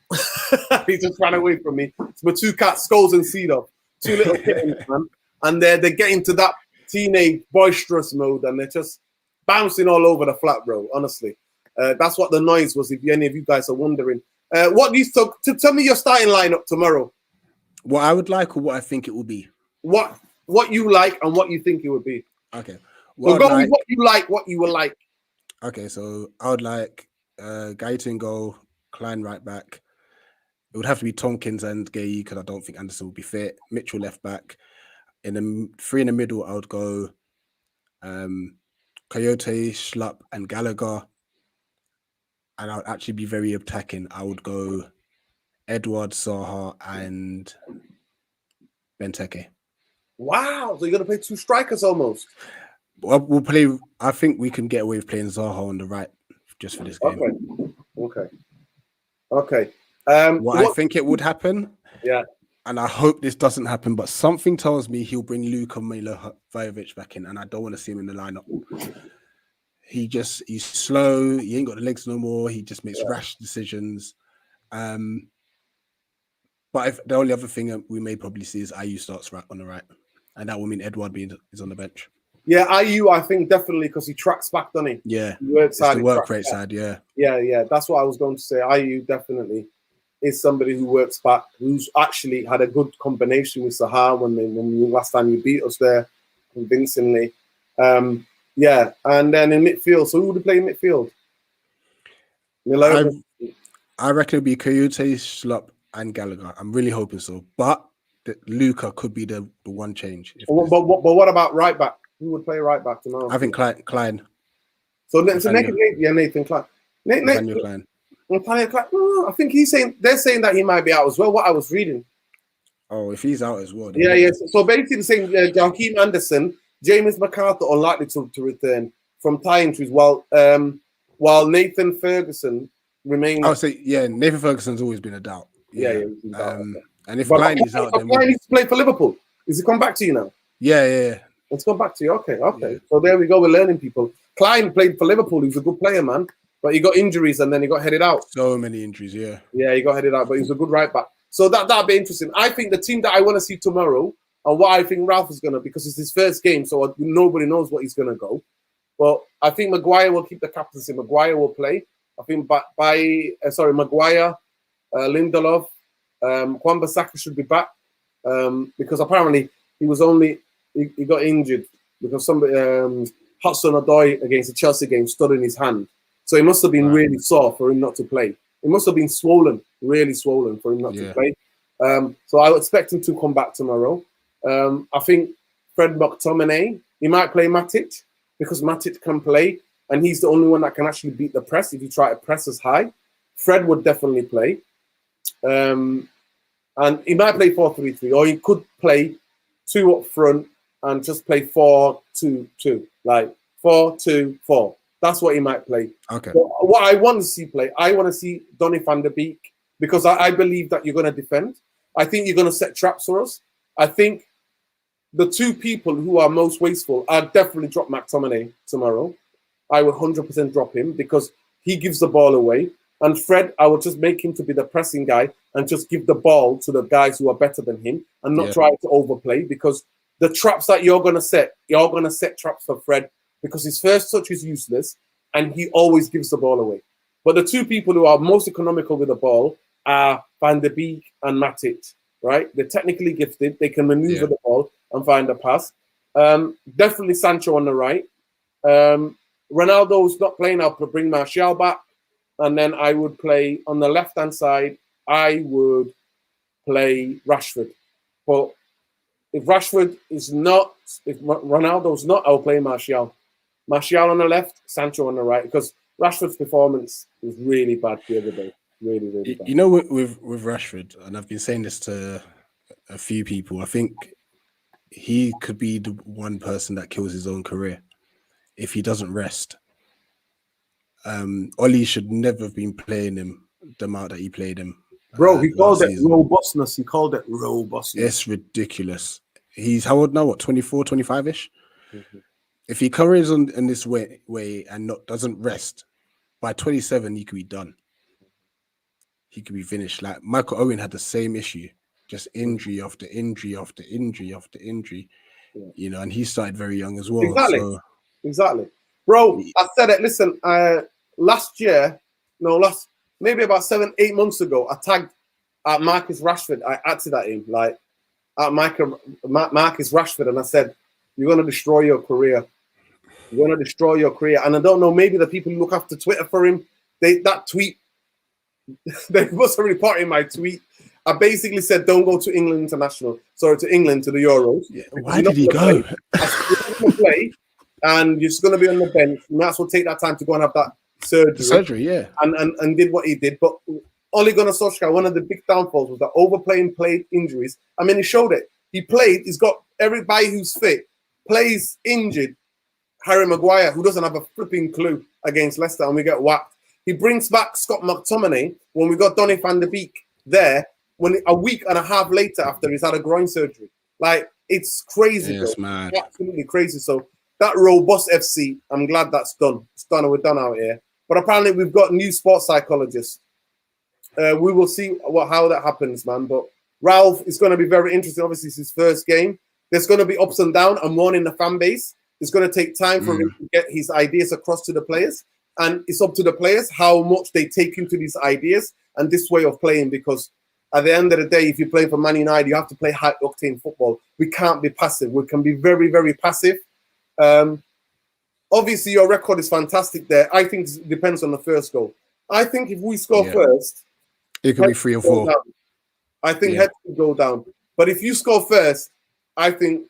He just ran away from me. It's my two cats, Scholes and Seedorf. Two little kittens, man. And they're getting to that teenage boisterous mode, and they're just bouncing all over the flat, bro. Honestly. That's what the noise was, if any of you guys are wondering. What needs to tell me your starting lineup tomorrow? What I would like, or what I think it will be. What you like and what you think it would be. Okay. So go with what you like, what you will like. Okay, so I would like Gaeta in goal, Klein right back. It would have to be Tompkins and Gay because I don't think Anderson would be fit. Mitchell left back. In the three in the middle, I would go Coyote, Schlupp, and Gallagher. And I would actually be very attacking. I would go Edward, Zaha, and Benteke. Wow, so you're going to play two strikers almost? Well, we'll play. I think we can get away with playing Zaha on the right just for this game. Okay. What I think it would happen, and I hope this doesn't happen, but something tells me he'll bring Luka Milivojevic back in, and I don't want to see him in the lineup. He's slow. He ain't got the legs no more. He just makes rash decisions. But if the only other thing we may probably see is Ayew starts right on the right, and that will mean Edward is on the bench. Yeah, IU, I think definitely because he tracks back, doesn't he? Yeah, He works it's hard, the he work tracks rate back. side. Yeah, Yeah. That's what I was going to say. IU definitely is somebody who works back, who's actually had a good combination with Sahar when last time you beat us there convincingly. Yeah, and then in midfield, so who would play in midfield? I reckon it'll be Coyote, Slop, and Gallagher. I'm really hoping so, but Luca could be the one change. But what about right back? Who would play right back tomorrow? I think Klein. So Nathaniel Nathan Klein. Nathaniel Klein. Nathaniel Klein. I think they're saying that he might be out as well. What I was reading. Oh, if he's out as well. Yeah. So basically saying Joaquin Anderson, James McArthur are likely to return from thigh injuries, while Nathan Ferguson remains. I would say, yeah, Nathan Ferguson's always been a doubt. Yeah. And if Klein is out, then Klein needs to play for Liverpool. Is he come back to you now? Yeah. Let's come back to you. Okay. Yeah. So there we go. We're learning people. Klein played for Liverpool. He was a good player, man. But he got injuries and then he got headed out. So many injuries, yeah. Yeah, he got headed out, but he's a good right back. So that'll be interesting. I think the team that I want to see tomorrow, and what I think Ralph is going to, because it's his first game, so nobody knows what he's going to go. But I think Maguire will keep the captaincy. Maguire will play. I think Maguire, Lindelof, Wan-Bissaka should be back because apparently he got injured because somebody Hudson-Odoi against the Chelsea game stood in his hand. So he must have been really sore for him not to play. It must have been swollen, really swollen for him not to play. So I would expect him to come back tomorrow. I think Fred McTominay, he might play Matic because Matic can play and he's the only one that can actually beat the press if you try to press as high. Fred would definitely play. And he might play 4-3-3 or he could play 2 up front and just play 4-2-2, like 4-2-4. That's what he might play. Okay. But what I want to see play, I want to see Donny van der Beek because I believe that you're going to defend. I think you're going to set traps for us. I think the 2 people who are most wasteful, I'd definitely drop McTominay tomorrow. I would 100% drop him because he gives the ball away. And Fred, I would just make him to be the pressing guy and just give the ball to the guys who are better than him and not try to overplay because the traps that you're going to set traps for Fred because his first touch is useless and he always gives the ball away. But the 2 people who are most economical with the ball are Van der Beek and Matic, right? They're technically gifted. They can maneuver the ball and find a pass. Definitely Sancho on the right. Ronaldo's not playing. I'll bring Martial back. And then I would play on the left-hand side, I would play Rashford. But if Ronaldo's not, I'll play Martial. Martial on the left, Sancho on the right, because Rashford's performance was really bad the other day. Really, really bad. You know, with Rashford, and I've been saying this to a few people, I think he could be the one person that kills his own career if he doesn't rest. Oli should never have been playing him the amount that he played him. Bro, he called it robustness. He called it robustness. It's ridiculous. He's how old now? What, 24, 25-ish? Mm-hmm. If he carries on in this way and doesn't rest, by 27, he could be done. He could be finished. Like Michael Owen had the same issue, just injury after injury after injury after injury. Yeah. You know, and he started very young as well. Exactly. Bro, I said it. Listen, maybe about 7-8 months ago, I tagged Marcus Rashford. I added at him, like at Marcus Rashford, and I said, "You're gonna destroy your career. You're gonna destroy your career." And I don't know, maybe the people who look after Twitter for him, they must have reported my tweet. I basically said, "Don't go to England international. Sorry, to England to the Euros." Yeah. Why did he go? Play, and you're just gonna be on the bench. You might as well take that time to go and have that surgery. Yeah. And did what he did, but Ole Gunnar Solskjaer, one of the big downfalls was that overplaying played injuries. I mean, he showed it. He played. He's got everybody who's fit plays injured. Harry Maguire, who doesn't have a flipping clue against Leicester, and we get whacked. He brings back Scott McTominay when we got Donny van der Beek there. When a week and a half later, after he's had a groin surgery, like it's crazy. Yeah, it's mad. Absolutely crazy. So that robust FC, I'm glad that's done. It's done. We're done out here. But apparently, we've got new sports psychologists. We will see how that happens, man. But Ralph is going to be very interesting. Obviously, it's his first game. There's going to be ups and downs. I'm warning the fan base. It's going to take time for him to get his ideas across to the players. And it's up to the players how much they take into these ideas and this way of playing. Because at the end of the day, if you play for Man United, you have to play high-octane football. We can't be passive. We can be very, very passive. Obviously, your record is fantastic there. I think it depends on the first goal. I think if we score first, it could be 3 or 4. I think heads could go down. But if you score first, I think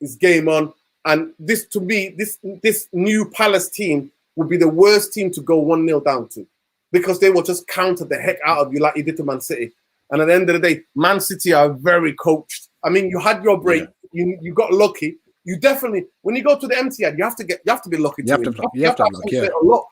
it's game on. And this, to me, this new Palace team would be the worst team to go 1-0 down to, because they will just counter the heck out of you like you did to Man City. And at the end of the day, Man City are very coached. I mean, you had your break. You got lucky. You definitely, when you go to the Etihad, you have to be lucky. You have to have a lot.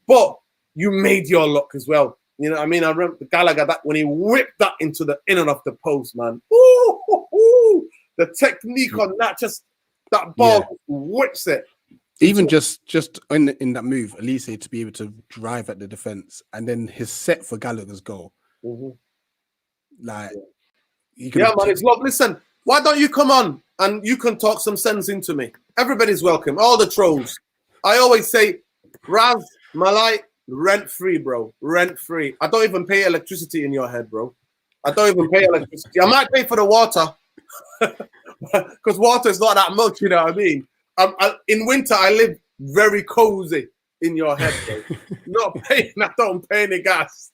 But you made your luck as well. You know what I mean? I remember Gallagher, that when he whipped that into the in and off the post, man. Ooh, the technique on that, just that ball whips it. Even just in that move, Elise to be able to drive at the defense, and then his set for Gallagher's goal. Like, man, it's love. Listen, why don't you come on and you can talk some sense into me? Everybody's welcome. All the trolls. I always say, Raz, Malai, rent-free, bro. Rent-free. I don't even pay electricity in your head, bro. I don't even pay electricity. I might pay for the water, because water is not that much, you know what I mean? In winter, I live very cozy in your head, bro. I don't pay any gas.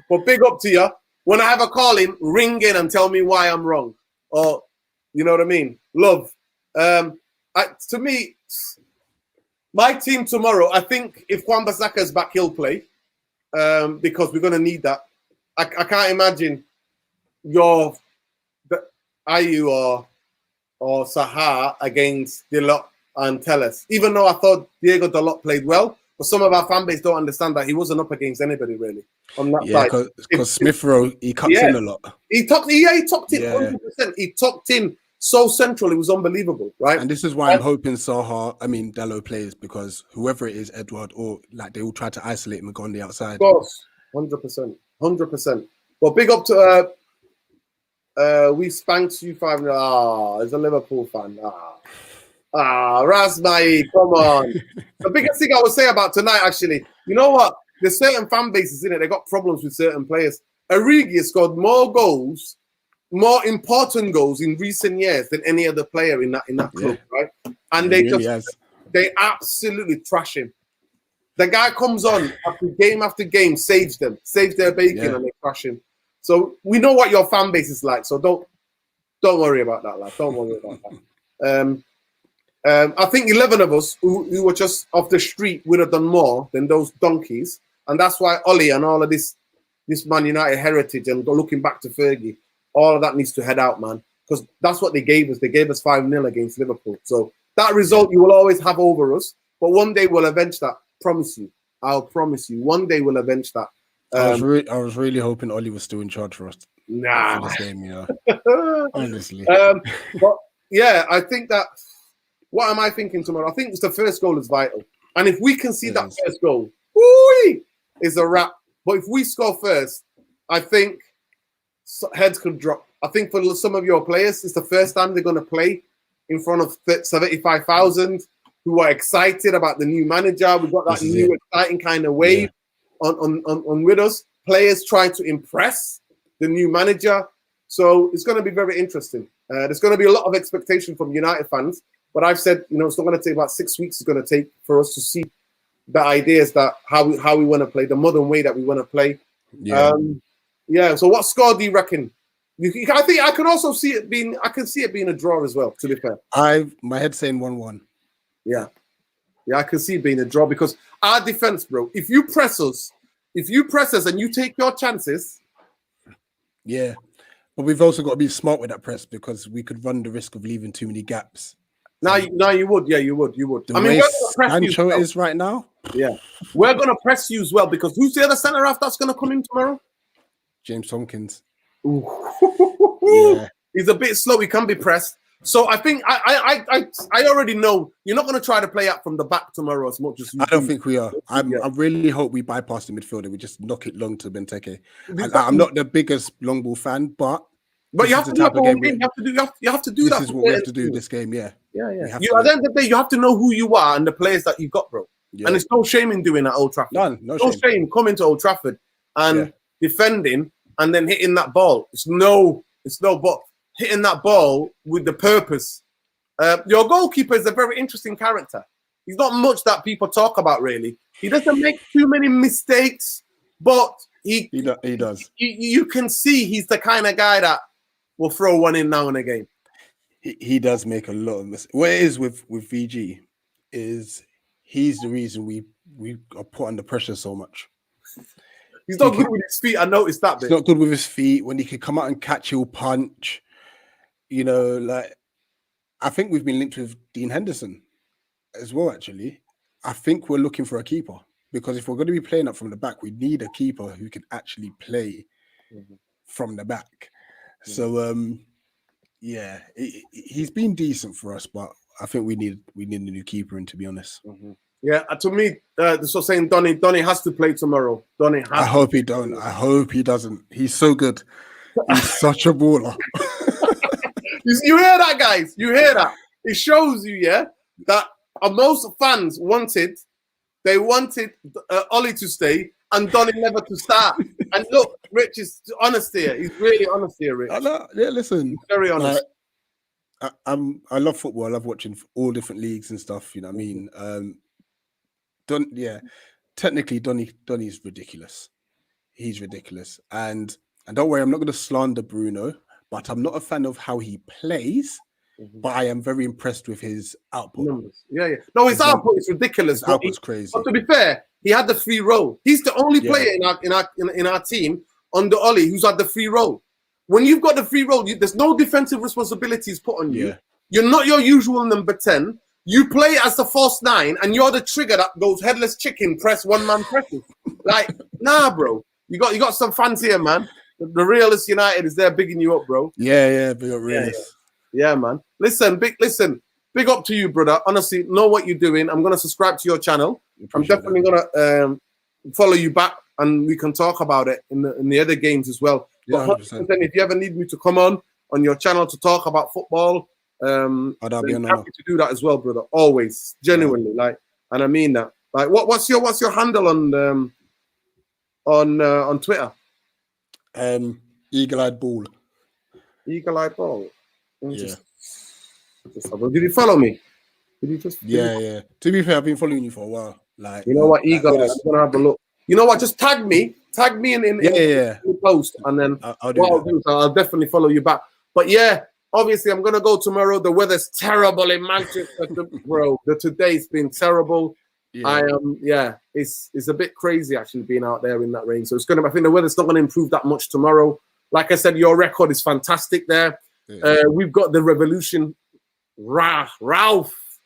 But big up to you. When I have a call in, ring in and tell me why I'm wrong. Or, you know what I mean? Love. To me, my team tomorrow, I think if Wan-Bissaka is back, he'll play. Because we're going to need that. I can't imagine Ayew or Sahar against Dalot and Telles. Even though I thought Diego Dalot played well, but some of our fan base don't understand that he wasn't up against anybody really on that side. Because Smith Rowe, he cuts in a lot. He tucked in 100%. He tucked in so central, it was unbelievable, right? And this is why I'm hoping Dalot plays, because whoever it is, Edward, or like they will try to isolate him and go on the outside. Of course, 100%. Well, big up to we spanked you 5-0. As a Liverpool fan. Razmai, come on. The biggest thing I would say about tonight, actually, you know what? There's certain fan bases in it. They got problems with certain players. Origi has scored more goals, more important goals in recent years than any other player in that club, right? And they absolutely trash him. The guy comes on after game, saves their bacon, and they crash him. So we know what your fan base is like. So don't worry about that, lad. Don't worry about that. I think 11 of us who were just off the street would have done more than those donkeys, and that's why Ollie and all of this Man United heritage and looking back to Fergie, all of that needs to head out, man, because that's what they gave us. They gave us 5-0 against Liverpool. So that result you will always have over us, but one day we'll avenge that. Promise you. I'll promise you. One day we'll avenge that. I was really hoping Ollie was still in charge for us. Nah. For this game, you know. Honestly. But yeah, I think that. What am I thinking tomorrow? I think it's the first goal is vital, and if we can see that first goal, is a wrap. But if we score first, I think heads could drop. I think for some of your players, it's the first time they're going to play in front of 75,000 who are excited about the new manager. We've got that new exciting kind of wave on with us. Players trying to impress the new manager. So it's going to be very interesting. There's going to be a lot of expectation from United fans. But I've said, it's not going to take about 6 weeks. It's going to take for us to see the ideas that how we want to play, the modern way that we want to play. So what score do you reckon? I think I can also see it being. I can see it being a draw as well. To be fair, my head's saying 1-1. Yeah, I can see it being a draw because our defense, bro. If you press us and you take your chances. Yeah, but we've also got to be smart with that press because we could run the risk of leaving too many gaps. No, you would. Yeah, you would. The way Sancho is right now. Yeah, we're gonna press you as well because who's the other centre half that's gonna come in tomorrow? James Tompkins. Yeah. He's a bit slow. He can be pressed. So I think I already know you're not gonna try to play out from the back tomorrow as much as you. I don't think we are. I really hope we bypass the midfielder. We just knock it long to Benteke. I'm not the biggest long ball fan, but But you This have is to the do type that of for game one game. You have to do This that. is for what we have certain to do teams. this game. Yeah. Yeah, We yeah. have You, to at do the it. end of the day, you have to know who you are and the players that you've got, bro. Yeah. And it's no shame in doing that, Old Trafford. No No shame. shame coming to Old Trafford and Yeah. defending and then hitting that ball. It's no, but hitting that ball with the purpose. Your goalkeeper is a very interesting character. He's not much that people talk about, really. He doesn't make too many mistakes, but He does. You can see he's the kind of guy that will throw one in now and again. He does make a lot of mistakes. What it is with VG is he's the reason we are put under pressure so much. He's not good with his feet. I noticed that bit. He's not good with his feet. When he can come out and catch, he'll punch. You know, like I think we've been linked with Dean Henderson as well. Actually, I think we're looking for a keeper because if we're going to be playing up from the back, we need a keeper who can actually play from the back. So, yeah, he's been decent for us, but I think we need a new keeper in, to be honest. Yeah, to me, this was saying Donny has to play tomorrow. I hope he don't. I hope he doesn't. He's so good. He's such a baller. You hear that, guys? You hear that? It shows you, yeah, that most fans wanted Ollie to stay and Donny never to start. And look, Rich is honest here. He's really honest here, Rich. Yeah, listen, he's very honest. I love football. I love watching all different leagues and stuff. You know what I mean? Technically, Donny's ridiculous. He's ridiculous, and don't worry, I'm not going to slander Bruno, but I'm not a fan of how he plays. But I am very impressed with his output. Numbers. Yeah. No, his output is ridiculous. His output's crazy. But to be fair, he had the free role. He's the only player in our team under Ollie who's had the free role. When you've got the free role, there's no defensive responsibilities put on you. Yeah. You're not your usual number 10. You play as the false 9, and you're the trigger that goes headless chicken, press one man presses. Like, nah, bro. You got some fans here, man. The realist United is there bigging you up, bro. Yeah, big up realist. Yeah, man. Listen, big up to you, brother. Honestly, know what you're doing. I'm gonna subscribe to your channel. I'm definitely gonna follow you back, and we can talk about it in the other games as well. Yeah, but 100%, if you ever need me to come on your channel to talk about football, I'd be happy to do that as well, brother. Always, genuinely, like, and I mean that. Like, what's your handle on Twitter? Eagle-eyed ball. Eagle-eyed ball. Yeah. Did you follow me? Did you just? Yeah. To be fair, I've been following you for a while. Like, you know what, Eagle? I'm gonna have a look. You know what? Just tag me in the post, and then I'll definitely follow you back. But yeah, obviously, I'm gonna go tomorrow. The weather's terrible in Manchester, bro. Today's been terrible. Yeah. It's a bit crazy actually being out there in that rain. So I think the weather's not gonna improve that much tomorrow. Like I said, your record is fantastic there. Yeah. We've got the Revolution, Ralph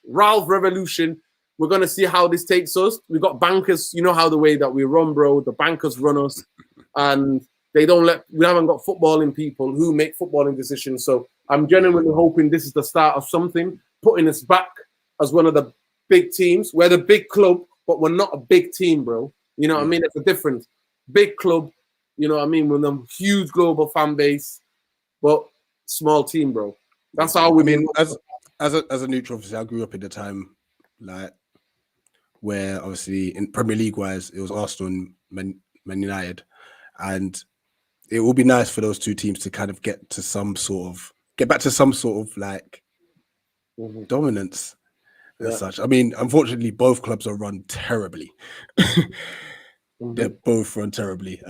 Revolution. We're gonna see how this takes us. We've got bankers. You know how the way that we run, bro. The bankers run us, and we haven't got footballing people who make footballing decisions. So I'm genuinely hoping this is the start of something, putting us back as one of the big teams. We're the big club, but we're not a big team, bro. You know what I mean? It's a difference. Big club, you know what I mean, with a huge global fan base, but small team, bro. That's how we mean. As a neutral, obviously, I grew up in the time like where obviously in Premier League wise, it was Arsenal and Man United, and it will be nice for those two teams to kind of get back to some sort of like dominance and such. I mean, unfortunately, both clubs are run terribly. They're both run terribly.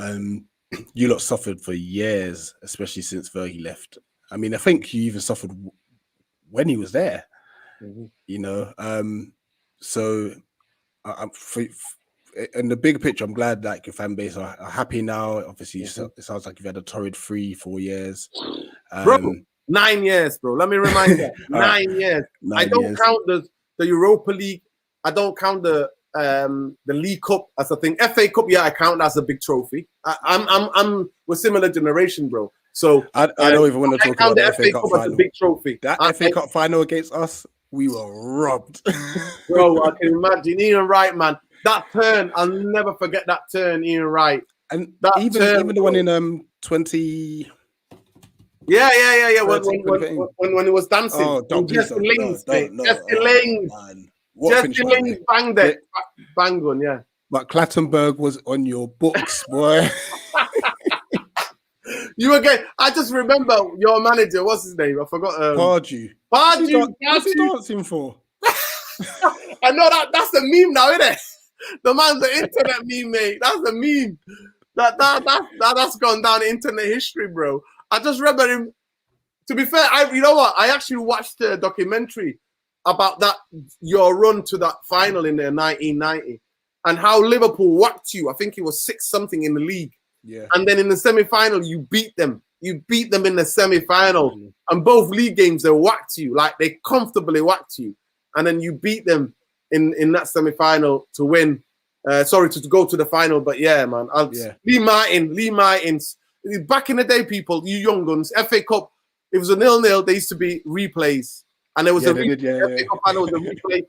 You lot suffered for years, especially since Fergie left. I mean, I think you even suffered when he was there. You know, so in the big picture, I'm glad that your fan base are happy now. Obviously, it sounds like you've had a torrid 3-4 years. Bro, 9 years, bro. Let me remind you, 9 years. I don't count the Europa League. I don't count the League Cup as a thing. FA Cup, yeah, I count as a big trophy. We're similar generation, bro. So I don't even want to talk about the FA Cup final. As a big trophy. That FA Cup final against us, we were robbed. Bro, I can imagine. Ian Wright, man. That turn, I'll never forget that turn, Ian Wright. And even the one in 20... Yeah. When, 13th when, of the game. when he was dancing. Oh, don't please Jesse don't. Lings, mate. No. Jesse Oh, Lings. man. What Jesse finish, by the Lings way. banged it. Bang on, yeah. But Clattenburg was on your books, boy. You again. I just remember your manager. What's his name? I forgot. Pardew. Pardew. What's he dancing for? I know that's a meme now, isn't it? The man's the internet meme, mate. That's a meme. That's gone down in internet history, bro. I just remember him. To be fair, you know what? I actually watched a documentary about that your run to that final in 1990 and how Liverpool whacked you. I think it was 6-something in the league. Yeah. And then in the semi-final, you beat them. You beat them in the semi-final. And both league games, they whacked you. Like, they comfortably whacked you. And then you beat them in that semi-final to win. To go to the final. But yeah, man. Lee Martins. Back in the day, people, you young guns, FA Cup, it was a 0-0. There used to be replays. And there was FA Cup final was a replay.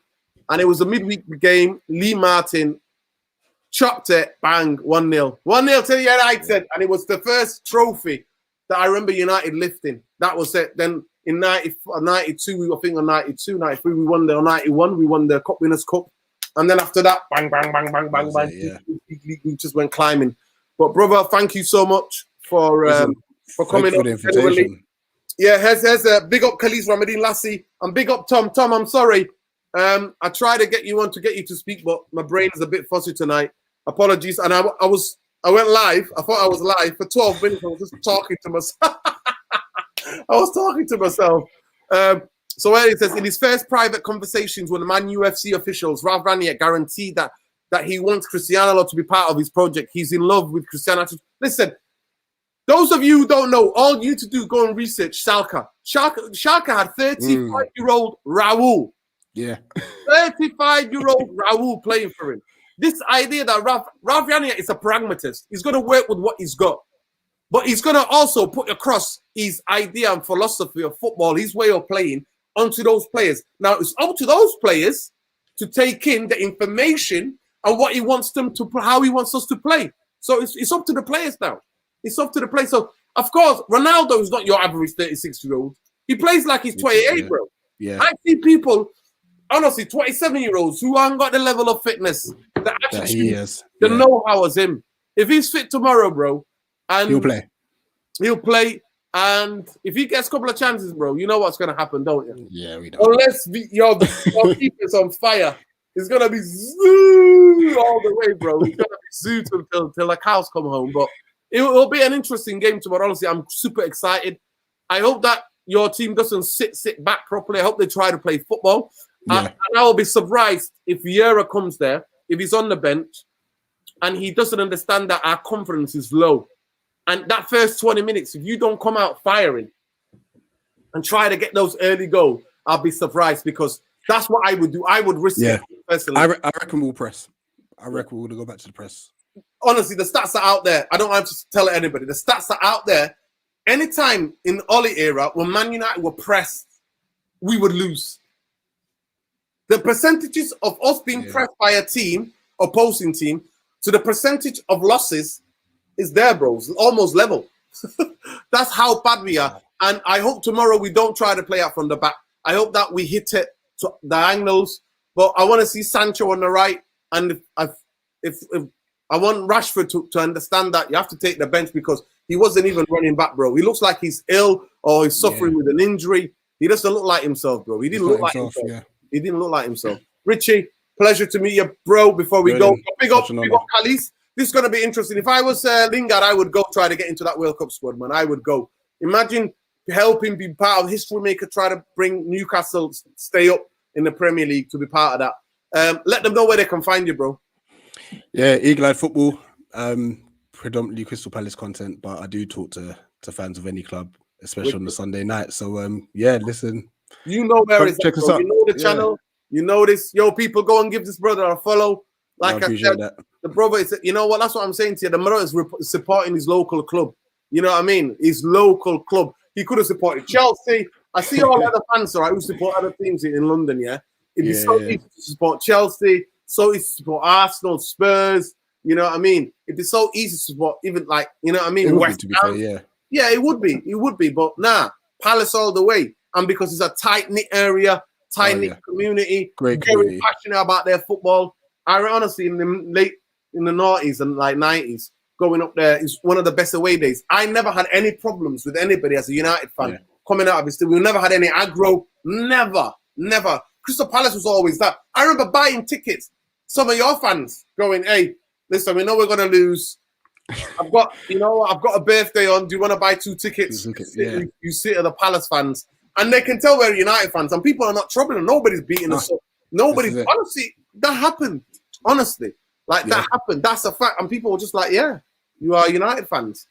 And it was a midweek game. Lee Martin chopped it, bang, 1-0. 1-0 to United. And it was the first trophy that I remember United lifting. That was it. Then in 92, I think on 92, 93, we won the 91, we won the Cup Winners' Cup. And then after that, bang. We just went climbing. But brother, thank you so much for coming up. Yeah, here's a big up Khalis Ramadan Lassie and big up Tom. Tom, I'm sorry. I tried to get you to speak, but my brain is a bit fuzzy tonight. Apologies. And I went live. I thought I was live for 12 minutes. I was just talking to myself. So it says, in his first private conversations with the Man UFC officials, Ralph Ranier guaranteed that he wants Cristiano to be part of his project. He's in love with Cristiano. Listen, those of you who don't know, all you need to do, go and research Schalke. Schalke had 35-year-old Raul. Yeah. 35-year-old Raul playing for him. This idea that Ralph Ranier is a pragmatist. He's going to work with what he's got. But he's going to also put across his idea and philosophy of football, his way of playing, onto those players. Now, it's up to those players to take in the information and what he wants them to, how he wants us to play. So it's up to the players now. It's up to the players. So, of course, Ronaldo is not your average 36-year-old. He plays like he's 28, bro. Yeah. I see people, honestly, 27-year-olds who haven't got the level of fitness that actually the know-how as him. If he's fit tomorrow, bro, and he'll play. And if he gets a couple of chances, bro, you know what's going to happen, don't you? Yeah, we don't. Unless your keeper's on fire, it's going to be zoo all the way, bro. It's going to be zoo till the cows come home. But it'll be an interesting game tomorrow. Honestly, I'm super excited. I hope that your team doesn't sit back properly. I hope they try to play football. Yeah. And I will be surprised if Vieira comes there, if he's on the bench, and he doesn't understand that our confidence is low. And that first 20 minutes, if you don't come out firing and try to get those early goals, I'll be surprised, because that's what I would do. I would risk it personally. I reckon we'll press. I reckon we'll go back to the press. Honestly, the stats are out there. I don't have to tell anybody. The stats are out there. Anytime in Oli era, when Man United were pressed, we would lose. The percentages of us being pressed by a team, opposing team, to the percentage of losses is there, bro. It's almost level. That's how bad we are. And I hope tomorrow we don't try to play out from the back. I hope that we hit it to diagonals. But I want to see Sancho on the right. And if I want Rashford to understand that you have to take the bench, because he wasn't even running back, bro. He looks like he's ill or he's suffering with an injury. He doesn't look like himself, bro. He didn't look like himself. Yeah. He didn't look like himself. Richie, pleasure to meet you, bro. Before we go, big up Khalis. This is going to be interesting. If I was Lingard, I would go try to get into that World Cup squad, man. I would go. Imagine helping be part of history maker, try to bring Newcastle stay up in the Premier League to be part of that. Let them know where they can find you, bro. Yeah, Eagle Eye Football, predominantly Crystal Palace content, but I do talk to fans of any club, especially on the Sunday night. So, listen. You know where it's check at, us out. You know the channel. You know this. Yo, people, go and give this brother a follow. Like I said, the brother is, you know what? That's what I'm saying to you. The brother is supporting his local club. You know what I mean? His local club. He could have supported Chelsea. I see all other fans, right, who support other teams in London, yeah? It'd be so easy to support Chelsea, so easy to support Arsenal, Spurs. You know what I mean? It'd be so easy to support even, like, you know what I mean? West Ham. Yeah, it would be, but nah, Palace all the way. And because it's a tight knit area, tight knit community, great very community, passionate about their football. I honestly, in the noughties and like 90s, going up there is one of the best away days. I never had any problems with anybody as a United fan coming out of it. We never had any aggro. Never. Crystal Palace was always that. I remember buying tickets. Some of your fans going, "Hey, listen, we know we're gonna lose. I've got a birthday on. Do you want to buy 2 tickets? You sit at the Palace fans, and they can tell we're United fans, and people are not troubling. Nobody's beating us up. Nobody's honestly. That happened. Honestly, that happened. That's a fact. And people were just like, "Yeah, you are United fans."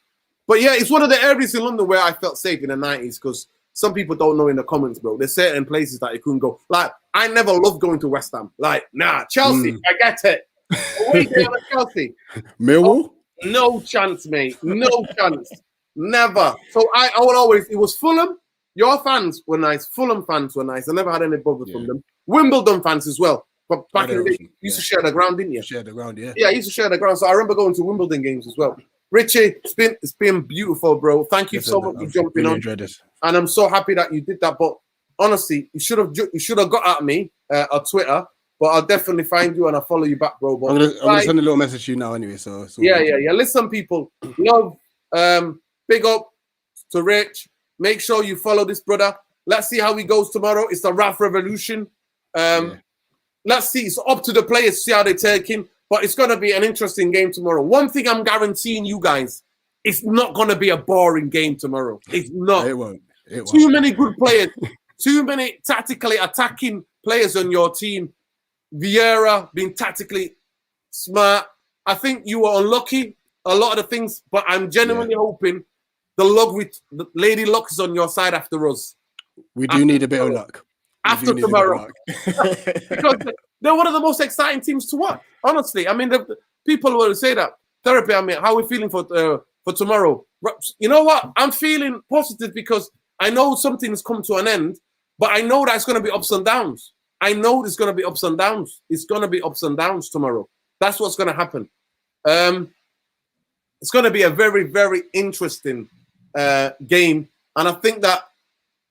But yeah, it's one of the areas in London where I felt safe in the 90s because some people don't know in the comments, bro. There's certain places that you couldn't go. Like, I never loved going to West Ham. Like, nah, Chelsea, I get it. Away there at Chelsea. Millwall? No chance, mate. No chance. Never. So I would always, it was Fulham. Your fans were nice. Fulham fans were nice. I never had any bother from them. Wimbledon fans as well. But back in the day, you used to share the ground, didn't you? Share the ground, yeah. Yeah, I used to share the ground. So I remember going to Wimbledon games as well. Richie, it's been beautiful, bro. Thank you so much for jumping on. Enjoyed this. And I'm so happy that you did that. But honestly, you should have got at me on Twitter. But I'll definitely find you and I'll follow you back, bro. But I'm gonna send a little message to you now anyway. So yeah. Listen, people, love, big up to Rich. Make sure you follow this brother. Let's see how he goes tomorrow. It's the Raf Revolution. Let's see. It's up to the players, see how they take him. But it's going to be an interesting game tomorrow. One thing I'm guaranteeing you guys, it's not going to be a boring game tomorrow. It's not. It won't. Too many good players. Too many tactically attacking players on your team. Vieira being tactically smart. I think you were unlucky a lot of the things, but I'm genuinely hoping the luck with the Lady Luck is on your side after us. We do need a bit of luck. After tomorrow. Because they're one of the most exciting teams to watch. Honestly, I mean, the people will say that. Therapy, I mean, how are we feeling for tomorrow? You know what? I'm feeling positive because I know something's come to an end, but I know that it's going to be ups and downs. I know there's going to be ups and downs. It's going to be ups and downs tomorrow. That's what's going to happen. It's going to be a very, very interesting game. And I think that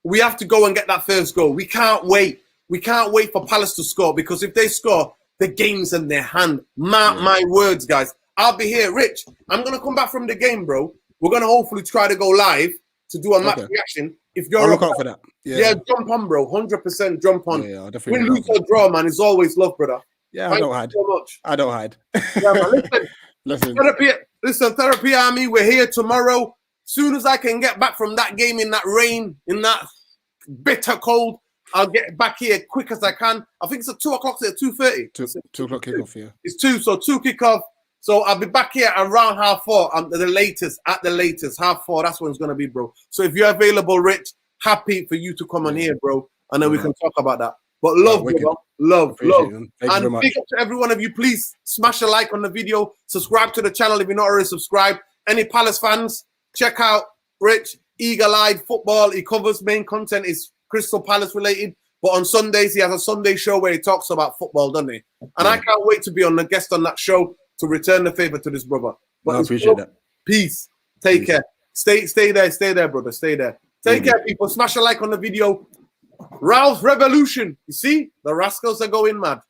we have to go and get that first goal. We can't wait. We can't wait for Palace to score because if they score, the game's in their hand. Mark my words, guys. I'll be here. Rich, I'm going to come back from the game, bro. We're going to hopefully try to go live to do a match reaction. If you're I'll look out for that. Yeah, jump on, bro. 100% jump on. Yeah, I'll definitely win, lose, or draw, man. It's always love, brother. Yeah, Thank I don't hide. So much. I don't hide. Yeah, man. Listen. Therapy Army, we're here tomorrow. Soon as I can get back from that game in that rain, in that bitter cold, I'll get back here quick as I can. I think it's at 2 o'clock, it's at 2:30. 2 o'clock kickoff, yeah. It's 2, so 2 kickoff. So I'll be back here around 4:30. At the latest, 4:30. That's when it's going to be, bro. So if you're available, Rich, happy for you to come on here, bro. And then we can talk about that. But love, bro. Love. Thank you very much. Big up to every one of you. Please smash a like on the video. Subscribe to the channel if you're not already subscribed. Any Palace fans, check out Rich, eagle-eyed football. He covers main content is Crystal Palace related. But on Sundays, he has a Sunday show where he talks about football, doesn't he? And I can't wait to be on the guest on that show to return the favor to this brother. But I appreciate that. Peace. Take care. Stay there, brother. Stay there. Take care, people. Smash a like on the video. Ralph Revolution. You see? The rascals are going mad.